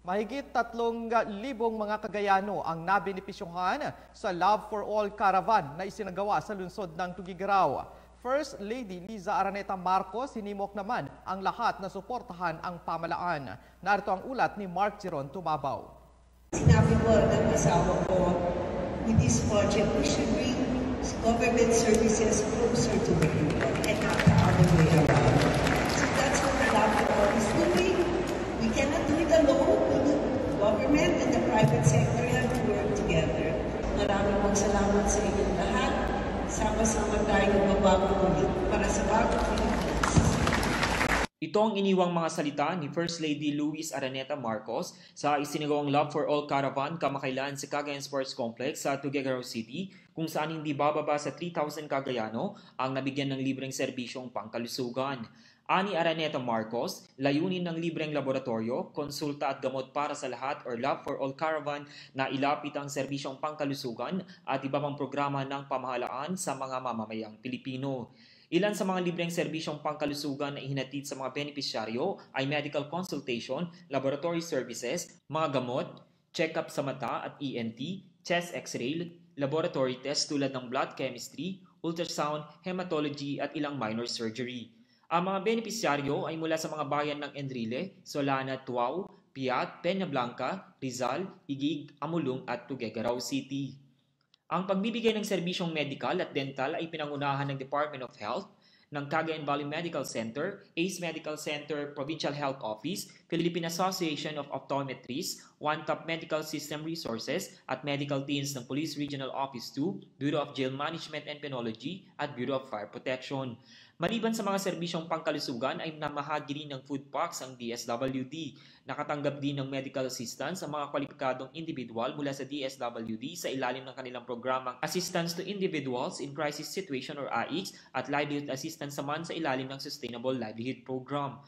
Mahigit 3,000 mga Cagayano ang nabenepisyohan sa Love for All Caravan na isinagawa sa lungsod ng Tuguegarao. First Lady Liza Araneta Marcos hinimok naman ang lahat na suportahan ang pamalaan. Narito ang ulat ni Mark Giron Tumabaw. Sinabi ko ng asawa ko, with this project, we should bring government services closer to the people and not the other way around. So that's what the Love for All is doing. We cannot do it alone. Government and the private sector have to work together. Maraming salamat sa inyong lahat. Sama-sama tayong magbagong ulit para sa bagong Pilipinas. Ito ang iniwang mga salita ni First Lady Luis Araneta Marcos sa isinagawang Love for All Caravan kamakailan sa Cagayan Sports Complex sa Tuguegarao City, kung saan hindi bababa sa 3,000 Cagayano ang nabigyan ng libreng serbisyong pangkalusugan. Ani Araneta Marcos, layunin ng libreng laboratorio, konsulta at gamot para sa lahat or Love for All Caravan na ilapit ang serbisyong pangkalusugan at iba pang programa ng pamahalaan sa mga mamamayang Pilipino. Ilan sa mga libreng serbisyong pangkalusugan na ihinatid sa mga benepisyaryo ay medical consultation, laboratory services, mga gamot, check-up sa mata at ENT, chest x-ray, laboratory test tulad ng blood chemistry, ultrasound, hematology at ilang minor surgery. Ang mga benepisyaryo ay mula sa mga bayan ng Enrile, Solana, Tuao, Piat, Peña Blanca, Rizal, Igig, Amulong at Tuguegarao City. Ang pagbibigay ng serbisyong medical at dental ay pinangunahan ng Department of Health, ng Cagayan Valley Medical Center, ACE Medical Center, Provincial Health Office, Philippine Association of Optometrists, One Top Medical System Resources at medical teams ng Police Regional Office 2, Bureau of Jail Management and Penology at Bureau of Fire Protection. Maliban sa mga serbisyong pangkalusugan ay namahagi rin ng food packs ang DSWD. Nakatanggap din ng medical assistance ang mga kwalipikadong individual mula sa DSWD sa ilalim ng kanilang programang Assistance to Individuals in Crisis Situation or AICS at Livelihood Assistance naman sa ilalim ng Sustainable Livelihood Program.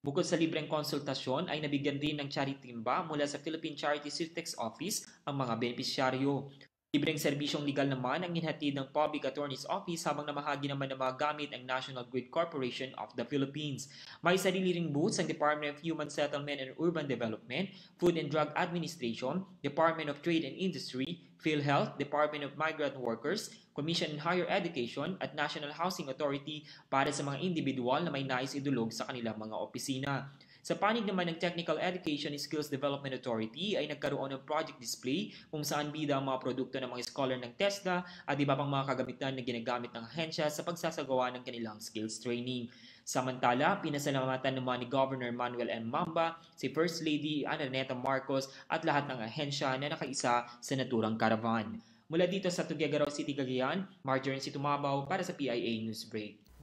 Bukod sa libreng konsultasyon ay nabigyan din ng charity timba mula sa Philippine Charity Siftex Office ang mga benepisyaryo. Libreng serbisyong legal naman ang inhatid ng Public Attorney's Office habang namahagi naman ng mga gamit ang National Grid Corporation of the Philippines. May sarili ring booths ang Department of Human Settlement and Urban Development, Food and Drug Administration, Department of Trade and Industry, PhilHealth, Department of Migrant Workers, Commission on Higher Education at National Housing Authority para sa mga individual na may nais idulog sa kanilang mga opisina. Sa panig naman ng Technical Education and Skills Development Authority ay nagkaroon ng project display kung saan bida ang mga produkto ng mga scholar ng TESDA at iba pang mga kagamitan na ginagamit ng ahensya sa pagsasagawa ng kanilang skills training. Samantala, pinasalamatan naman ni Governor Manuel M. Mamba, si First Lady Araneta Marcos at lahat ng ahensya na nakaisa sa naturang caravan. Mula dito sa Tuguegarao City, Cagayan, Marjorie Tumabaw para sa PIA Newsbreak.